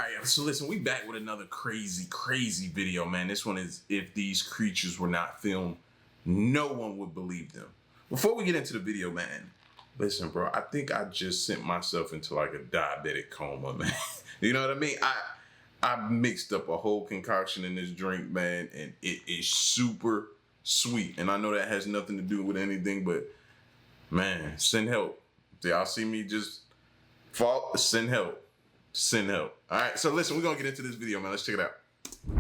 Alright, so listen, we back with another crazy video, man. This one is if these creatures were not filmed, no one would believe them. Before we get into the video, man, listen, bro, I think I just sent myself into like a diabetic coma, man. You know what I mean? I mixed up a whole concoction in this drink, man, and it is super sweet. And I know that has nothing to do with anything, but man, send help. If y'all see me just fall, send help. Send help. All right, so listen, we're gonna get into this video, man. Let's check it out.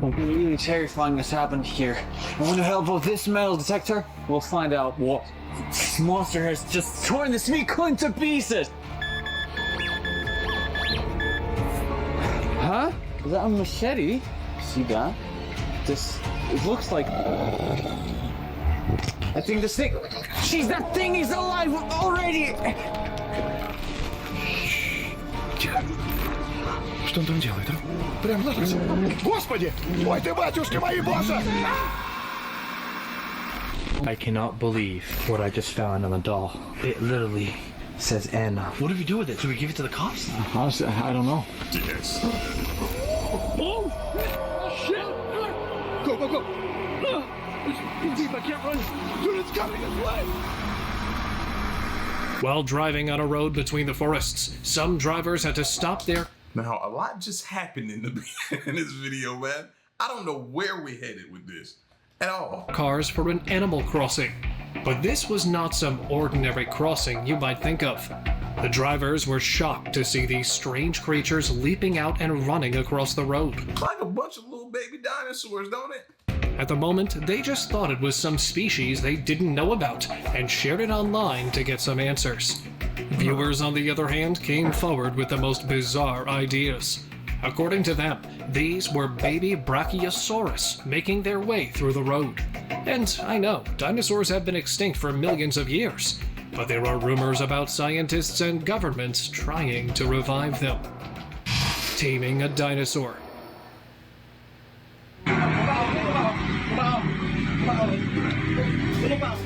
Something really terrifying has happened here. I wonder how about this metal detector? We'll find out what. This monster has just torn this meat coin to pieces! Huh? Is that a machete? See that? It looks like... I think this thing... Jeez, that thing is alive already! Что он там делает, а? Прям на нас. Господи! Ой ты, батюшки мои, босса! I cannot believe what I just found on the doll. It literally says Anna. What do we do with it? Do we give it to the cops? Honestly, I don't know. Yes. Oh! Shit! Go, go, go! It's deep, I can't run! Dude, it's coming this way! While driving on a road between the forests, some drivers had to stop their... Now, a lot just happened in this video, man. I don't know where we headed with this at all. Cars for an animal crossing. But this was not some ordinary crossing you might think of. The drivers were shocked to see these strange creatures leaping out and running across the road. Like a bunch of little baby dinosaurs, don't it? At the moment, they just thought it was some species they didn't know about and shared it online to get some answers. Viewers, on the other hand, came forward with the most bizarre ideas. According to them, these were baby Brachiosaurus making their way through the road. And I know, dinosaurs have been extinct for millions of years, but there are rumors about scientists and governments trying to revive them. Taming a dinosaur.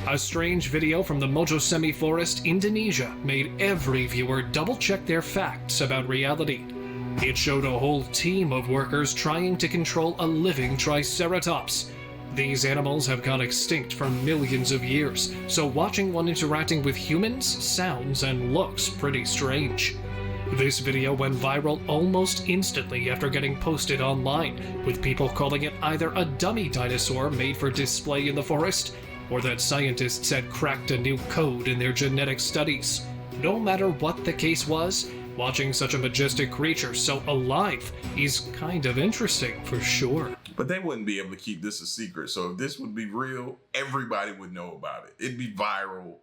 A strange video from the Mojosemi Forest, Indonesia, made every viewer double-check their facts about reality. It showed a whole team of workers trying to control a living Triceratops. These animals have gone extinct for millions of years, so watching one interacting with humans sounds and looks pretty strange. This video went viral almost instantly after getting posted online, with people calling it either a dummy dinosaur made for display in the forest, or that scientists had cracked a new code in their genetic studies. No matter what the case was, watching such a majestic creature so alive is kind of interesting for sure. But they wouldn't be able to keep this a secret, so if this would be real, everybody would know about it. It'd be viral.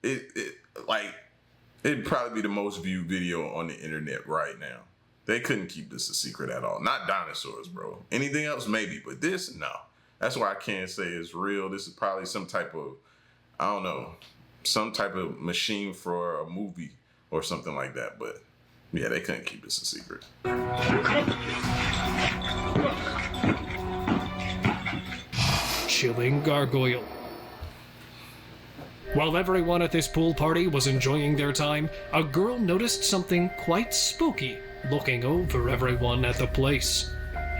It'd probably be the most viewed video on the internet right now. They couldn't keep this a secret at all. Not dinosaurs, bro. Anything else, maybe, but this, no. That's why I can't say it's real. This is probably some type of, I don't know, some type of machine for a movie or something like that. But yeah, they couldn't keep this a secret. Chilling gargoyle. While everyone at this pool party was enjoying their time, a girl noticed something quite spooky looking over everyone at the place.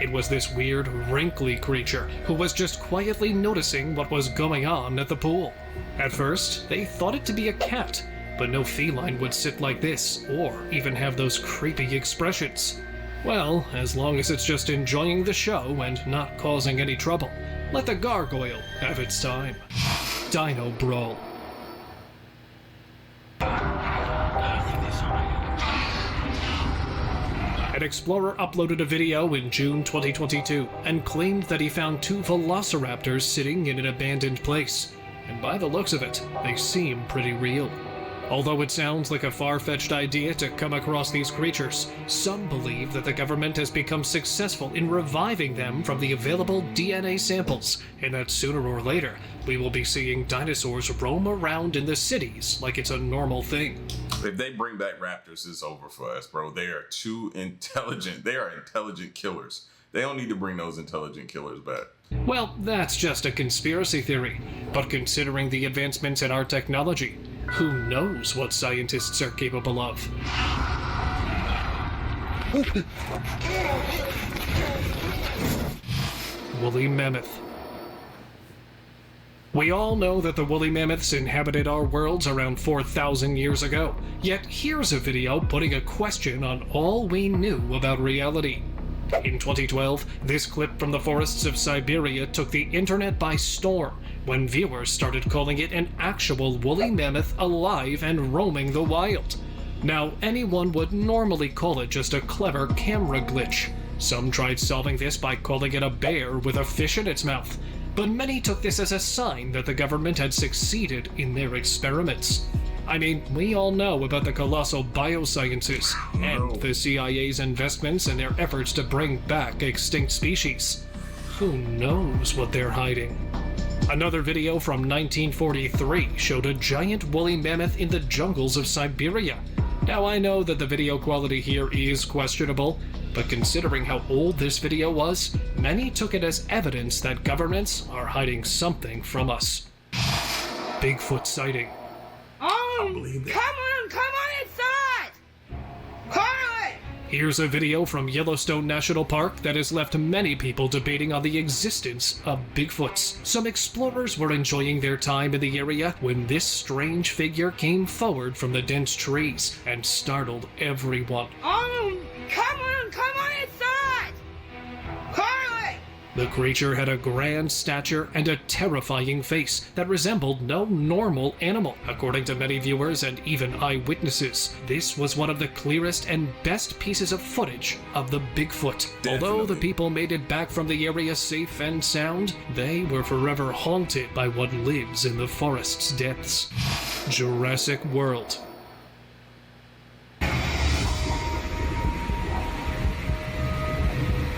It was this weird, wrinkly creature who was just quietly noticing what was going on at the pool. At first, they thought it to be a cat, but no feline would sit like this or even have those creepy expressions. Well, as long as it's just enjoying the show and not causing any trouble, let the gargoyle have its time. Dino Brawl. An explorer uploaded a video in June 2022 and claimed that he found two velociraptors sitting in an abandoned place. And by the looks of it, they seem pretty real. Although it sounds like a far-fetched idea to come across these creatures, some believe that the government has become successful in reviving them from the available DNA samples, and that sooner or later, we will be seeing dinosaurs roam around in the cities like it's a normal thing. If they bring back raptors, it's over for us, bro. They are too intelligent. They are intelligent killers. They don't need to bring those intelligent killers back. Well, that's just a conspiracy theory, but considering the advancements in our technology, who knows what scientists are capable of? Woolly mammoth. We all know that the woolly mammoths inhabited our worlds around 4,000 years ago. Yet here's a video putting a question on all we knew about reality. In 2012, this clip from the forests of Siberia took the internet by storm when viewers started calling it an actual woolly mammoth alive and roaming the wild. Now, anyone would normally call it just a clever camera glitch. Some tried solving this by calling it a bear with a fish in its mouth, but many took this as a sign that the government had succeeded in their experiments. I mean, we all know about the colossal biosciences and the CIA's investments in their efforts to bring back extinct species. Who knows what they're hiding? Another video from 1943 showed a giant woolly mammoth in the jungles of Siberia. Now, I know that the video quality here is questionable, but considering how old this video was, many took it as evidence that governments are hiding something from us. Bigfoot sighting. Come on inside! Carly! Here's a video from Yellowstone National Park that has left many people debating on the existence of Bigfoots. Some explorers were enjoying their time in the area when this strange figure came forward from the dense trees and startled everyone. Come on inside! Carly! The creature had a grand stature and a terrifying face that resembled no normal animal. According to many viewers and even eyewitnesses, this was one of the clearest and best pieces of footage of the Bigfoot. Although the people made it back from the area safe and sound, they were forever haunted by what lives in the forest's depths. Jurassic World.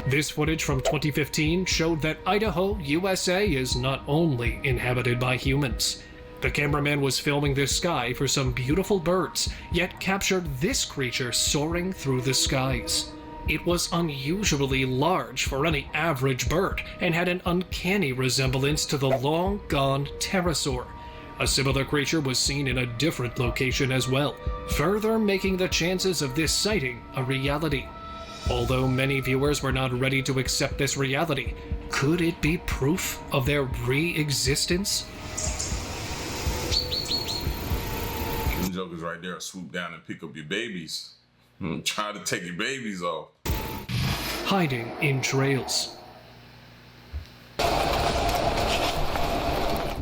This footage from 2015 showed that Idaho, USA is not only inhabited by humans. The cameraman was filming this sky for some beautiful birds, yet captured this creature soaring through the skies. It was unusually large for any average bird and had an uncanny resemblance to the long-gone pterosaur. A similar creature was seen in a different location as well, further making the chances of this sighting a reality. Although many viewers were not ready to accept this reality, could it be proof of their re-existence? Them jokers right there swoop down and pick up your babies. Try to take your babies off. Hiding in trails.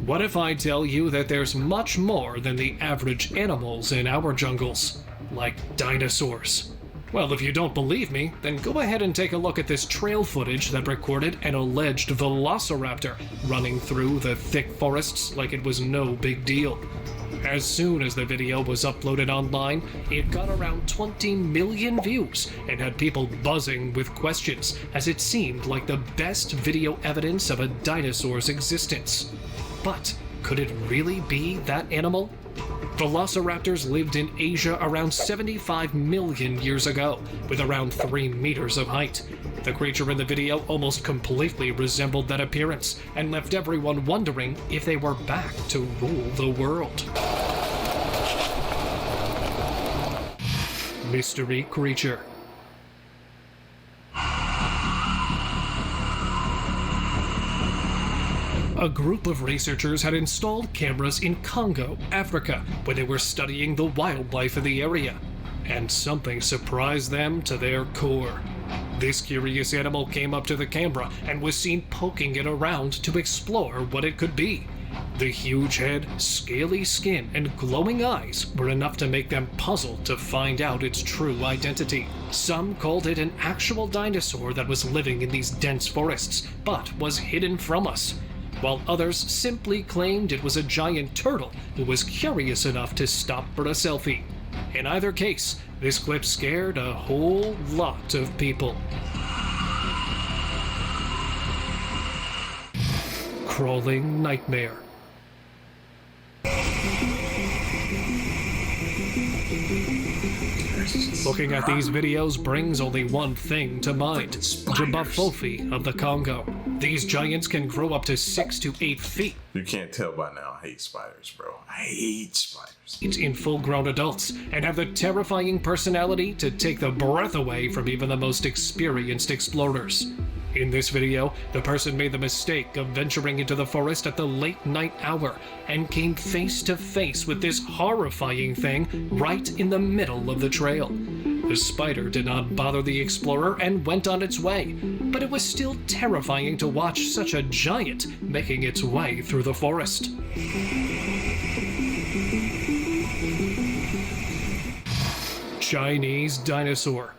What if I tell you that there's much more than the average animals in our jungles, like dinosaurs? Well, if you don't believe me, then go ahead and take a look at this trail footage that recorded an alleged velociraptor running through the thick forests like it was no big deal. As soon as the video was uploaded online, it got around 20 million views and had people buzzing with questions, as it seemed like the best video evidence of a dinosaur's existence. But could it really be that animal? Velociraptors lived in Asia around 75 million years ago, with around 3 meters of height. The creature in the video almost completely resembled that appearance, and left everyone wondering if they were back to rule the world. Mystery creature. A group of researchers had installed cameras in Congo, Africa, where they were studying the wildlife in the area. And something surprised them to their core. This curious animal came up to the camera and was seen poking it around to explore what it could be. The huge head, scaly skin, and glowing eyes were enough to make them puzzled to find out its true identity. Some called it an actual dinosaur that was living in these dense forests, but was hidden from us, while others simply claimed it was a giant turtle who was curious enough to stop for a selfie. In either case, this clip scared a whole lot of people. Crawling nightmare. Looking at these videos brings only one thing to mind: Jabafofi of the Congo. These giants can grow up to 6 to 8 feet. You can't tell by now, I hate spiders, bro. I hate spiders. In full-grown adults and have the terrifying personality to take the breath away from even the most experienced explorers. In this video, the person made the mistake of venturing into the forest at the late night hour and came face to face with this horrifying thing right in the middle of the trail. The spider did not bother the explorer and went on its way, but it was still terrifying to watch such a giant making its way through the forest. Chinese dinosaur.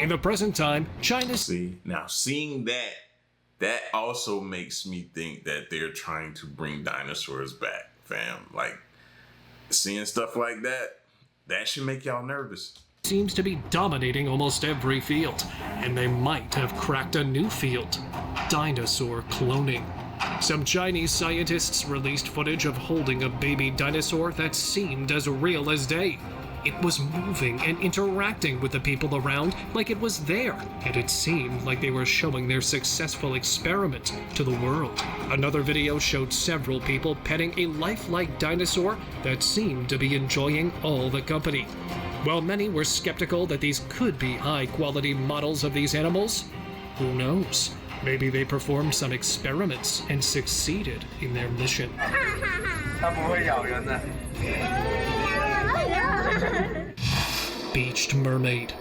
In the present time, China's... See, now seeing that also makes me think that they're trying to bring dinosaurs back, fam. Like, seeing stuff like that should make y'all nervous. Seems to be dominating almost every field, and they might have cracked a new field: dinosaur cloning. Some Chinese scientists released footage of holding a baby dinosaur that seemed as real as day. It was moving and interacting with the people around like it was there, and it seemed like they were showing their successful experiment to the world. Another video showed several people petting a lifelike dinosaur that seemed to be enjoying all the company. While many were skeptical that these could be high-quality models of these animals, who knows? Maybe they performed some experiments and succeeded in their mission. Beached mermaid.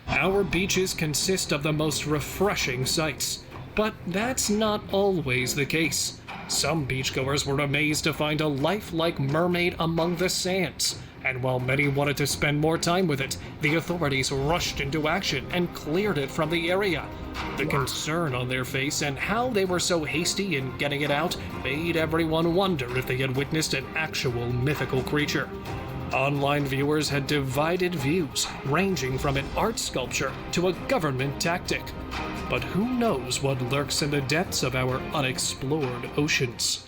Our beaches consist of the most refreshing sights, but that's not always the case. Some beachgoers were amazed to find a lifelike mermaid among the sands. And while many wanted to spend more time with it, the authorities rushed into action and cleared it from the area. The concern on their face and how they were so hasty in getting it out made everyone wonder if they had witnessed an actual mythical creature. Online viewers had divided views, ranging from an art sculpture to a government tactic. But who knows what lurks in the depths of our unexplored oceans?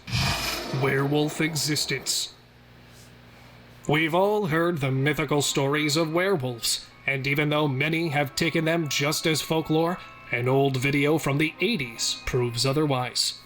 Werewolf existence. We've all heard the mythical stories of werewolves, and even though many have taken them just as folklore, an old video from the 80s proves otherwise.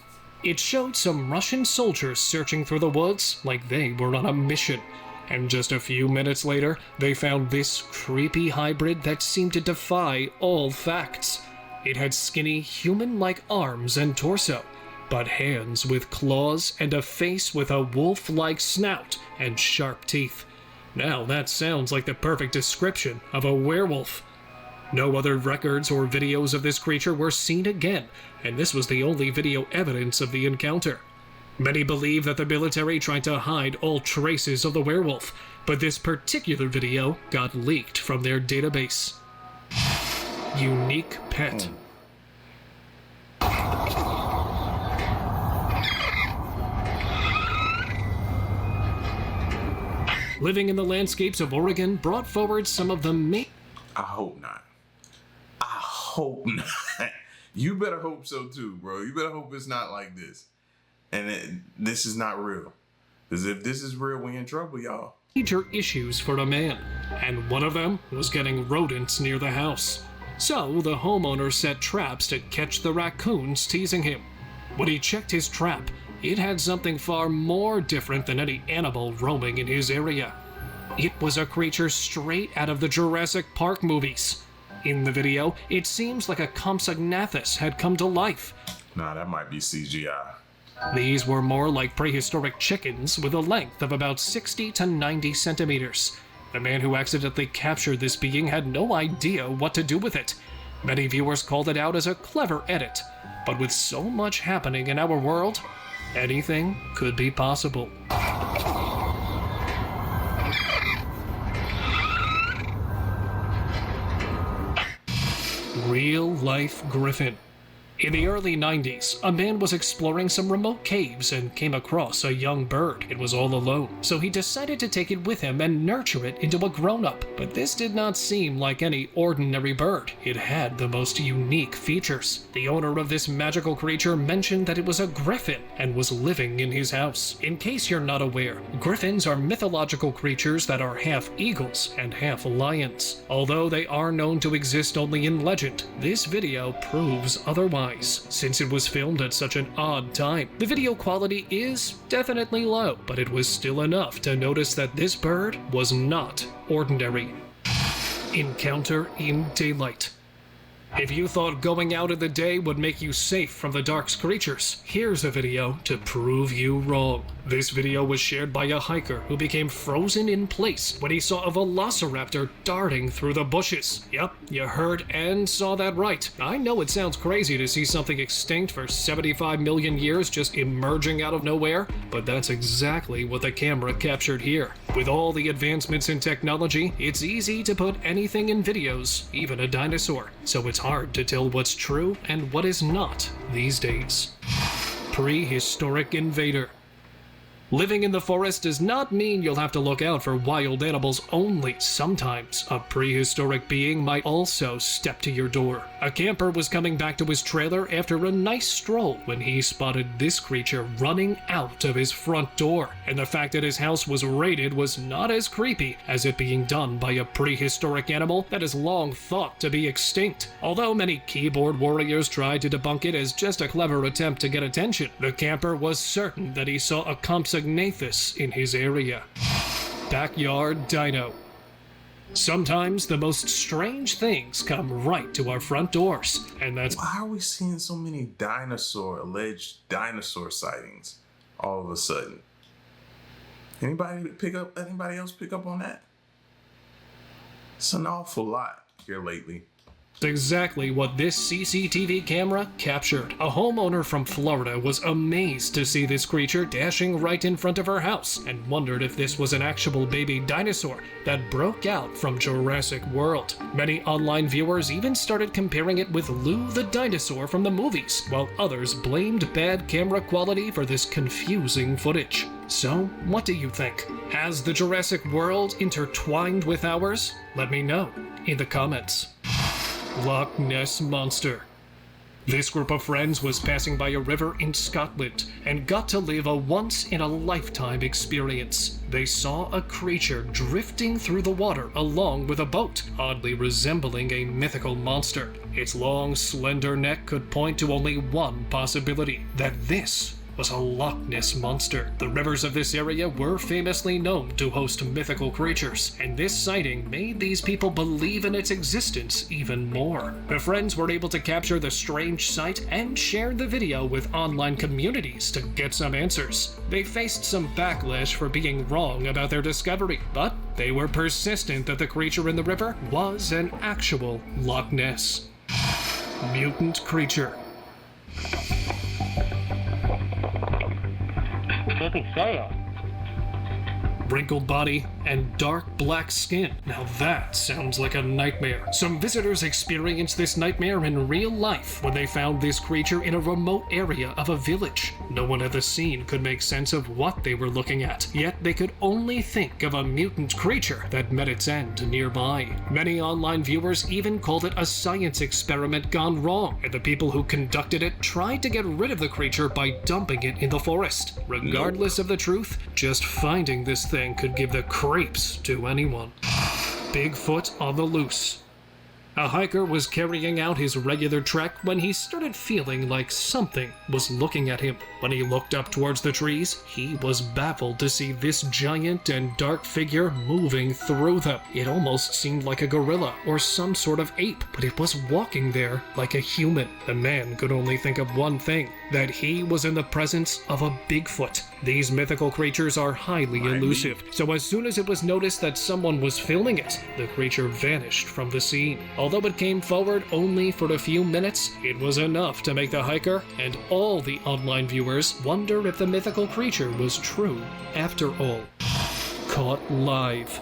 It showed some Russian soldiers searching through the woods like they were on a mission, and just a few minutes later, they found this creepy hybrid that seemed to defy all facts. It had skinny, human-like arms and torso, but hands with claws and a face with a wolf-like snout and sharp teeth. Now that sounds like the perfect description of a werewolf. No other records or videos of this creature were seen again, and this was the only video evidence of the encounter. Many believe that the military tried to hide all traces of the werewolf, but this particular video got leaked from their database. Unique pet. Living in the landscapes of Oregon brought forward some of the main... I hope not. I hope not. You better hope so too, bro. You better hope it's not like this. And this is not real. Because if this is real, we in trouble, y'all. Major issues for a man, and one of them was getting rodents near the house. So the homeowner set traps to catch the raccoons teasing him. When he checked his trap, it had something far more different than any animal roaming in his area. It was a creature straight out of the Jurassic Park movies. In the video, it seems like a Compsognathus had come to life. Nah, that might be CGI. These were more like prehistoric chickens with a length of about 60 to 90 centimeters. The man who accidentally captured this being had no idea what to do with it. Many viewers called it out as a clever edit, but with so much happening in our world, anything could be possible. Real-life griffin. In the early 90s, a man was exploring some remote caves and came across a young bird. It was all alone, so he decided to take it with him and nurture it into a grown-up. But this did not seem like any ordinary bird. It had the most unique features. The owner of this magical creature mentioned that it was a griffin and was living in his house. In case you're not aware, griffins are mythological creatures that are half eagles and half lions. Although they are known to exist only in legend, this video proves otherwise, since it was filmed at such an odd time. The video quality is definitely low, but it was still enough to notice that this bird was not ordinary. Encounter in daylight. If you thought going out in the day would make you safe from the dark's creatures, here's a video to prove you wrong. This video was shared by a hiker who became frozen in place when he saw a velociraptor darting through the bushes. Yep, you heard and saw that right. I know it sounds crazy to see something extinct for 75 million years just emerging out of nowhere, but that's exactly what the camera captured here. With all the advancements in technology, it's easy to put anything in videos, even a dinosaur, so it's hard to tell what's true and what is not these days. Prehistoric invader. Living in the forest does not mean you'll have to look out for wild animals only. Sometimes a prehistoric being might also step to your door. A camper was coming back to his trailer after a nice stroll when he spotted this creature running out of his front door. And the fact that his house was raided was not as creepy as it being done by a prehistoric animal that is long thought to be extinct. Although many keyboard warriors tried to debunk it as just a clever attempt to get attention, the camper was certain that he saw a Compsognathus in his area. Backyard dino. Sometimes the most strange things come right to our front doors, and that's Why are we seeing so many alleged dinosaur sightings all of a sudden? Anybody else pick up on that? It's an awful lot here lately. exactly what this CCTV camera captured. A homeowner from Florida was amazed to see this creature dashing right in front of her house and wondered if this was an actual baby dinosaur that broke out from Jurassic World. Many online viewers even started comparing it with Lou the dinosaur from the movies, while others blamed bad camera quality for this confusing footage. So, what do you think? Has the Jurassic World intertwined with ours? Let me know in the comments. Loch Ness Monster. This group of friends was passing by a river in Scotland and got to live a once-in-a-lifetime experience. They saw a creature drifting through the water along with a boat, oddly resembling a mythical monster. Its long, slender neck could point to only one possibility, that this was a Loch Ness Monster. The rivers of this area were famously known to host mythical creatures, and this sighting made these people believe in its existence even more. The friends were able to capture the strange sight and shared the video with online communities to get some answers. They faced some backlash for being wrong about their discovery, but they were persistent that the creature in the river was an actual Loch Ness. Mutant creature. Wrinkled body and dark black skin. Now that sounds like a nightmare. Some visitors experienced this nightmare in real life when they found this creature in a remote area of a village. No one at the scene could make sense of what they were looking at, yet they could only think of a mutant creature that met its end nearby. Many online viewers even called it a science experiment gone wrong, and the people who conducted it tried to get rid of the creature by dumping it in the forest. Regardless of the truth, just finding this thing could give the creeps to anyone. Bigfoot on the loose. A hiker was carrying out his regular trek when he started feeling like something was looking at him. When he looked up towards the trees, he was baffled to see this giant and dark figure moving through them. It almost seemed like a gorilla or some sort of ape, but it was walking there like a human. The man could only think of one thing, that he was in the presence of a Bigfoot. These mythical creatures are highly elusive, so as soon as it was noticed that someone was filming it, the creature vanished from the scene. Although it came forward only for a few minutes, it was enough to make the hiker and all the online viewers wonder if the mythical creature was true after all. Caught live.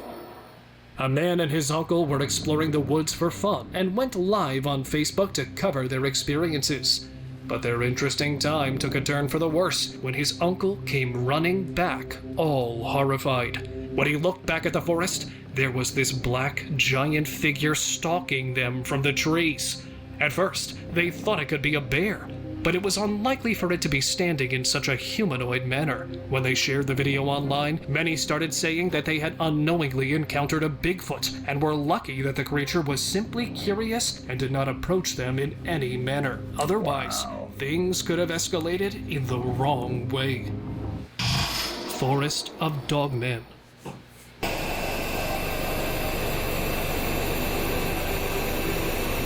A man and his uncle were exploring the woods for fun and went live on Facebook to cover their experiences. But their interesting time took a turn for the worse when his uncle came running back, all horrified. When he looked back at the forest, there was this black, giant figure stalking them from the trees. At first, they thought it could be a bear, but it was unlikely for it to be standing in such a humanoid manner. When they shared the video online, many started saying that they had unknowingly encountered a Bigfoot and were lucky that the creature was simply curious and did not approach them in any manner. Otherwise, things could have escalated in the wrong way. Forest of Dogmen.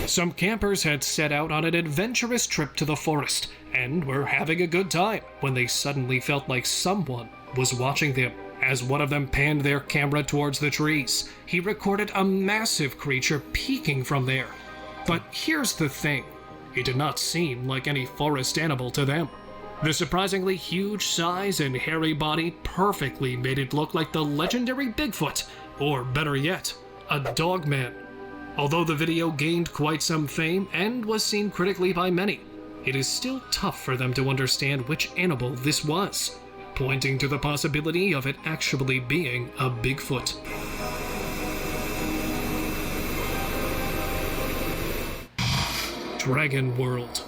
Some campers had set out on an adventurous trip to the forest and were having a good time when they suddenly felt like someone was watching them. As one of them panned their camera towards the trees, he recorded a massive creature peeking from there. But here's the thing, it did not seem like any forest animal to them. The surprisingly huge size and hairy body perfectly made it look like the legendary Bigfoot, or better yet, a dogman. Although the video gained quite some fame and was seen critically by many, it is still tough for them to understand which animal this was, pointing to the possibility of it actually being a Bigfoot. Dragon World.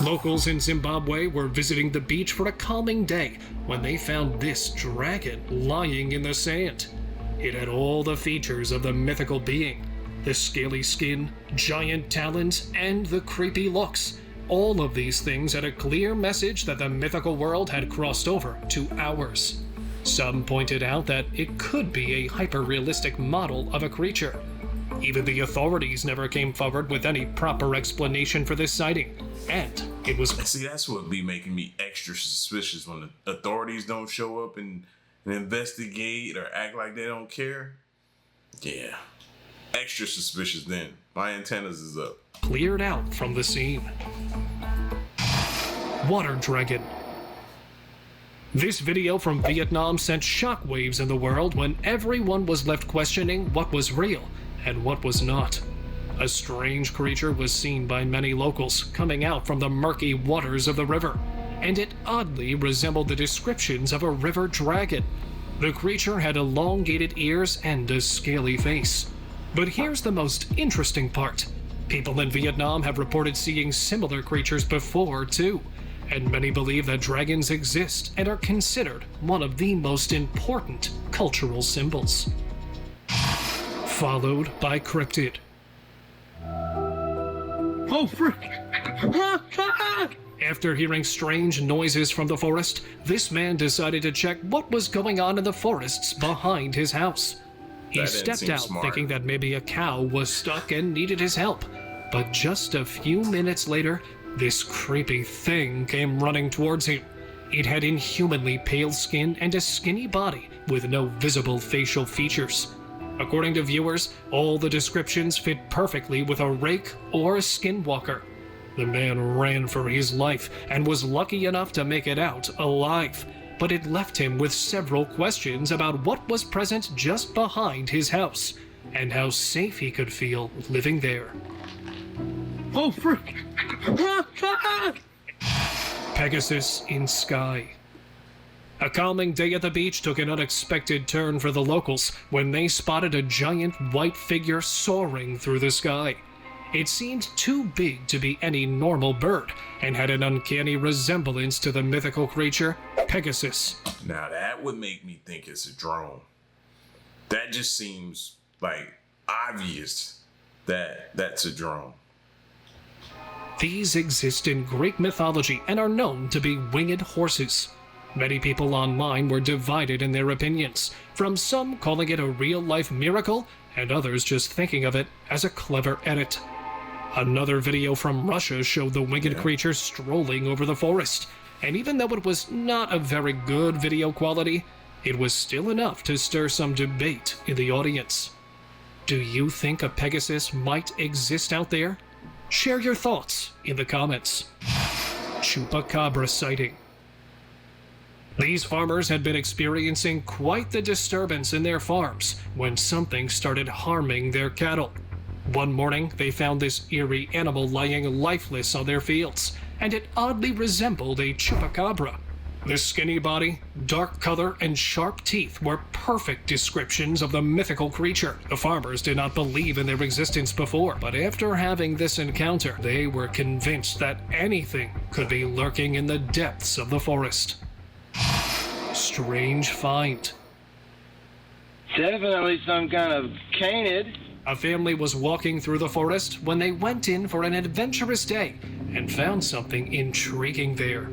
Locals in Zimbabwe were visiting the beach for a calming day when they found this dragon lying in the sand. It had all the features of the mythical being. The scaly skin, giant talons, and the creepy looks. All of these things had a clear message that the mythical world had crossed over to ours. Some pointed out that it could be a hyper-realistic model of a creature. Even the authorities never came forward with any proper explanation for this sighting, and it was... See, that's what be making me extra suspicious when the authorities don't show up and investigate or act like they don't care. Yeah, extra suspicious then. My antennas is up. Cleared out from the scene. Water Dragon. This video from Vietnam sent shockwaves in the world when everyone was left questioning what was real and what was not. A strange creature was seen by many locals coming out from the murky waters of the river, and it oddly resembled the descriptions of a river dragon. The creature had elongated ears and a scaly face. But here's the most interesting part. People in Vietnam have reported seeing similar creatures before, too, and many believe that dragons exist and are considered one of the most important cultural symbols. Followed by cryptid. Oh, frick! After hearing strange noises from the forest, this man decided to check what was going on in the forests behind his house. He stepped out thinking that maybe a cow was stuck and needed his help, but just a few minutes later, this creepy thing came running towards him. It had inhumanly pale skin and a skinny body with no visible facial features. According to viewers, all the descriptions fit perfectly with a rake or a skinwalker. The man ran for his life and was lucky enough to make it out alive, but it left him with several questions about what was present just behind his house and how safe he could feel living there. Oh, frick! Pegasus in sky. A calming day at the beach took an unexpected turn for the locals when they spotted a giant white figure soaring through the sky. It seemed too big to be any normal bird and had an uncanny resemblance to the mythical creature Pegasus. Now that would make me think it's a drone. That just seems like obvious that that's a drone. These exist in Greek mythology and are known to be winged horses. Many people online were divided in their opinions, from some calling it a real-life miracle and others just thinking of it as a clever edit. Another video from Russia showed the winged creature strolling over the forest, and even though it was not a very good video quality, it was still enough to stir some debate in the audience. Do you think a Pegasus might exist out there? Share your thoughts in the comments. Chupacabra sighting. These farmers had been experiencing quite the disturbance in their farms when something started harming their cattle. One morning, they found this eerie animal lying lifeless on their fields, and it oddly resembled a chupacabra. The skinny body, dark color, and sharp teeth were perfect descriptions of the mythical creature. The farmers did not believe in their existence before, but after having this encounter, they were convinced that anything could be lurking in the depths of the forest. Strange find. Definitely some kind of canid. A family was walking through the forest when they went in for an adventurous day and found something intriguing there.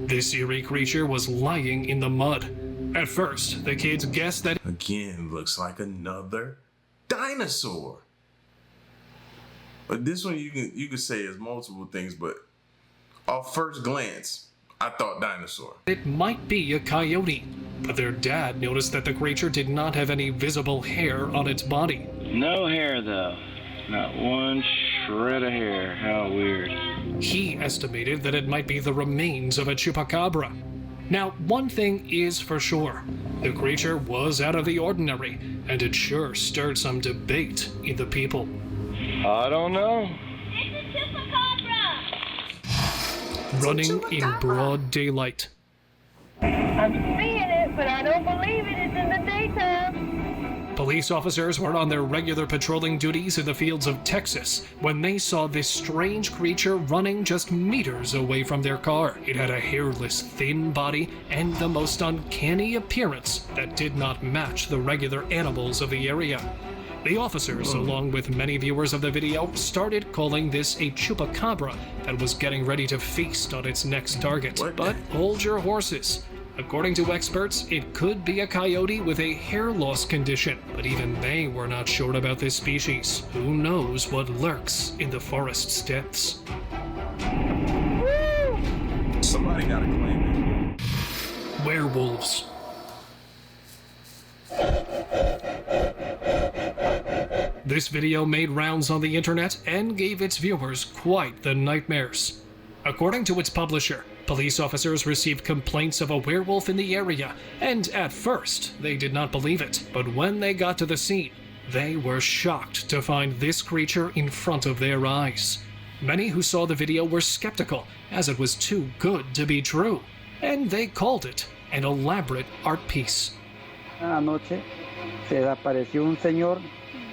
This eerie creature was lying in the mud. At first, the kids guessed that Again, looks like another dinosaur. But this one you can say is multiple things, but off first glance, I thought dinosaur. it might be a coyote. But their dad noticed that the creature did not have any visible hair on its body. No hair, though. Not one shred of hair. How weird. He estimated that it might be the remains of a chupacabra. Now, one thing is for sure. The creature was out of the ordinary, and it sure stirred some debate in the people. I don't know. Running in broad daylight. I'm seeing it, but I don't believe it is in the daytime. Police officers were on their regular patrolling duties in the fields of Texas when they saw this strange creature running just meters away from their car. It had a hairless, thin body and the most uncanny appearance that did not match the regular animals of the area. The officers, along with many viewers of the video, started calling this a chupacabra that was getting ready to feast on its next target. What? But hold your horses. According to experts, it could be a coyote with a hair loss condition, but even they were not sure about this species. Who knows what lurks in the forest's depths? Somebody gotta claim it. Werewolves. This video made rounds on the internet and gave its viewers quite the nightmares. According to its publisher, police officers received complaints of a werewolf in the area, and at first, they did not believe it. But when they got to the scene, they were shocked to find this creature in front of their eyes. Many who saw the video were skeptical, as it was too good to be true, and they called it an elaborate art piece. Anoche se apareció un señor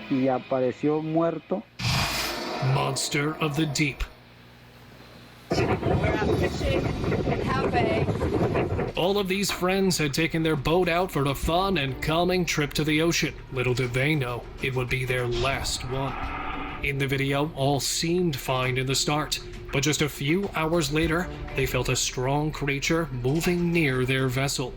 y apareció muerto. Monster of the Deep. We're out fishing in Hawaii. All of these friends had taken their boat out for a fun and calming trip to the ocean. Little did they know it would be their last one. In the video, all seemed fine in the start, but just a few hours later, they felt a strong creature moving near their vessel.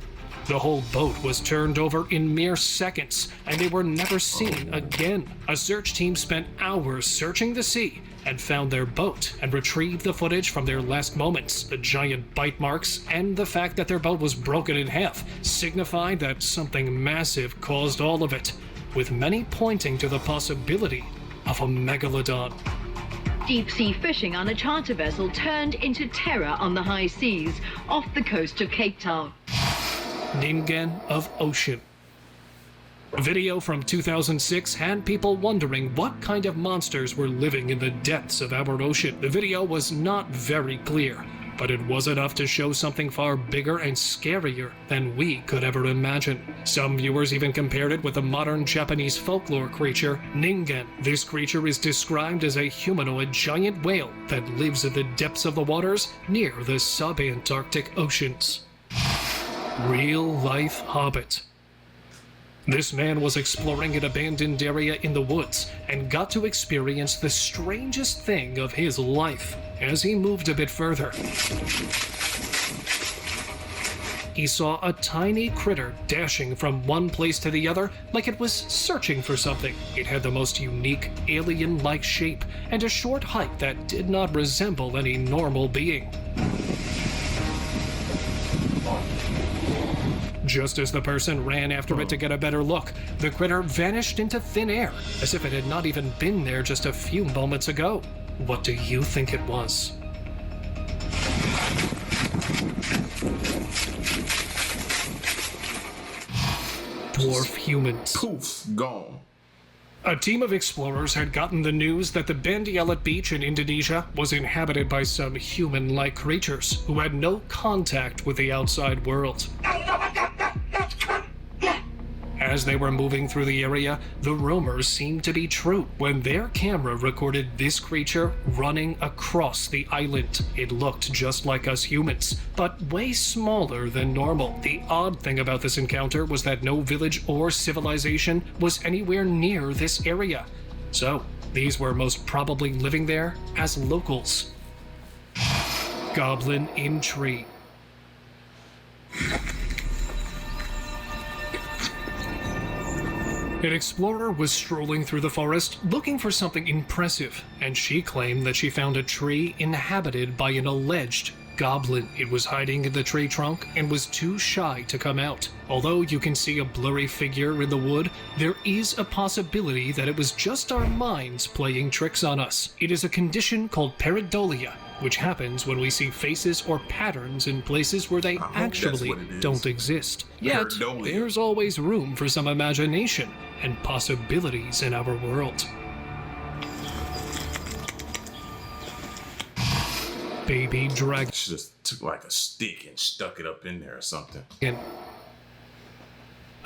The whole boat was turned over in mere seconds, and they were never seen again. A search team spent hours searching the sea and found their boat and retrieved the footage from their last moments. The giant bite marks and the fact that their boat was broken in half signified that something massive caused all of it, with many pointing to the possibility of a megalodon. Deep-sea fishing on a charter vessel turned into terror on the high seas off the coast of Cape Town. Ningen of Ocean. A video from 2006 had people wondering what kind of monsters were living in the depths of our ocean. The video was not very clear, but it was enough to show something far bigger and scarier than we could ever imagine. Some viewers even compared it with the modern Japanese folklore creature, Ningen. This creature is described as a humanoid giant whale that lives in the depths of the waters near the subantarctic oceans. Real-life hobbit. This man was exploring an abandoned area in the woods and got to experience the strangest thing of his life. As he moved a bit further, he saw a tiny critter dashing from one place to the other like it was searching for something. It had the most unique, alien-like shape and a short height that did not resemble any normal being. Just as the person ran after it to get a better look, the critter vanished into thin air, as if it had not even been there just a few moments ago. What do you think it was? Dwarf humans. Poof, gone. A team of explorers had gotten the news that the Bandielet beach in Indonesia was inhabited by some human-like creatures who had no contact with the outside world. As they were moving through the area, the rumors seemed to be true when their camera recorded this creature running across the island. It looked just like us humans, but way smaller than normal. The odd thing about this encounter was that no village or civilization was anywhere near this area. So, these were most probably living there as locals. Goblin in Tree. An explorer was strolling through the forest looking for something impressive, and she claimed that she found a tree inhabited by an alleged goblin. It was hiding in the tree trunk and was too shy to come out. Although you can see a blurry figure in the wood, there is a possibility that it was just our minds playing tricks on us. It is a condition called pareidolia, which happens when we see faces or patterns in places where they actually don't exist. Yet, there's always room for some imagination and possibilities in our world. Baby dragon. She just took like a stick and stuck it up in there or something.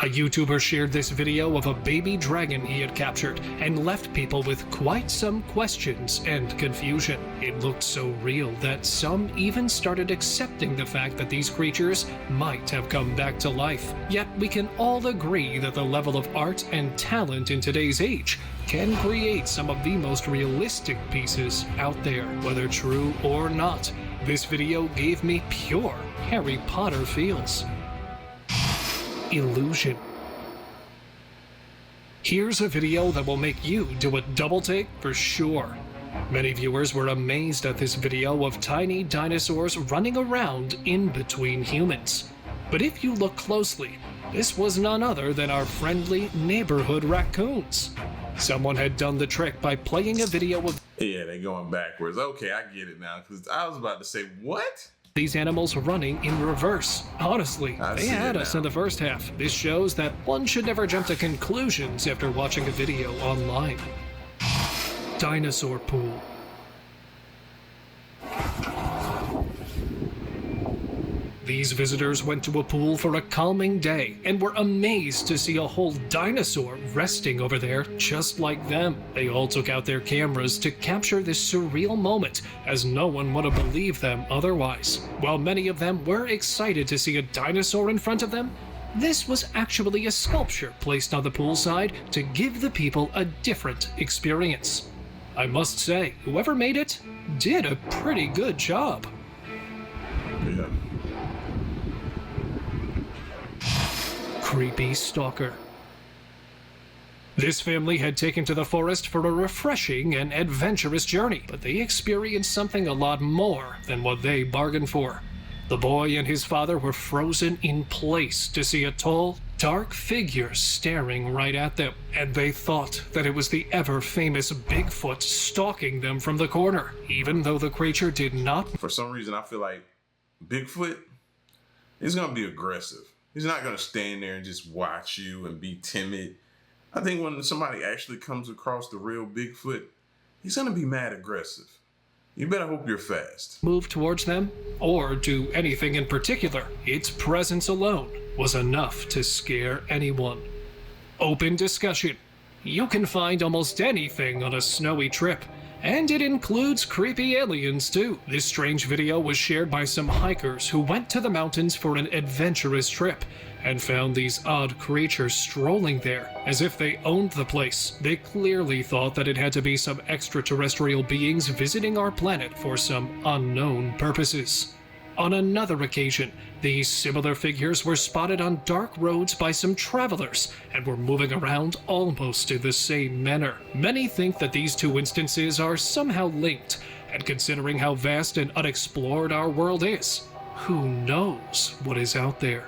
A YouTuber shared this video of a baby dragon he had captured and left people with quite some questions and confusion. It looked so real that some even started accepting the fact that these creatures might have come back to life. Yet we can all agree that the level of art and talent in today's age can create some of the most realistic pieces out there, whether true or not. This video gave me pure Harry Potter feels. Illusion. Here's a video that will make you do a double take for sure. Many viewers were amazed at this video of tiny dinosaurs running around in between humans. But if you look closely, this was none other than our friendly neighborhood raccoons. Someone had done the trick by playing a video of— Yeah, they're going backwards. Okay, I get it now, because I was about to say, what? These animals running in reverse. Honestly, they had us in the first half. This shows that one should never jump to conclusions after watching a video online. Dinosaur pool. These visitors went to a pool for a calming day and were amazed to see a whole dinosaur resting over there just like them. They all took out their cameras to capture this surreal moment, as no one would have believed them otherwise. While many of them were excited to see a dinosaur in front of them, this was actually a sculpture placed on the poolside to give the people a different experience. I must say, whoever made it did a pretty good job. Yeah. Creepy stalker. This family had taken to the forest for a refreshing and adventurous journey, but they experienced something a lot more than what they bargained for. The boy and his father were frozen in place to see a tall, dark figure staring right at them, and they thought that it was the ever-famous Bigfoot stalking them from the corner, even though the creature did not— For some reason, I feel like Bigfoot is going to be aggressive. He's not going to stand there and just watch you and be timid. I think when somebody actually comes across the real Bigfoot, he's going to be mad aggressive. You better hope you're fast. Move towards them, or do anything in particular. Its presence alone was enough to scare anyone. Open discussion. You can find almost anything on a snowy trip, and it includes creepy aliens too. This strange video was shared by some hikers who went to the mountains for an adventurous trip and found these odd creatures strolling there as if they owned the place. They clearly thought that it had to be some extraterrestrial beings visiting our planet for some unknown purposes. On another occasion, these similar figures were spotted on dark roads by some travelers and were moving around almost in the same manner. Many think that these two instances are somehow linked, and considering how vast and unexplored our world is, who knows what is out there?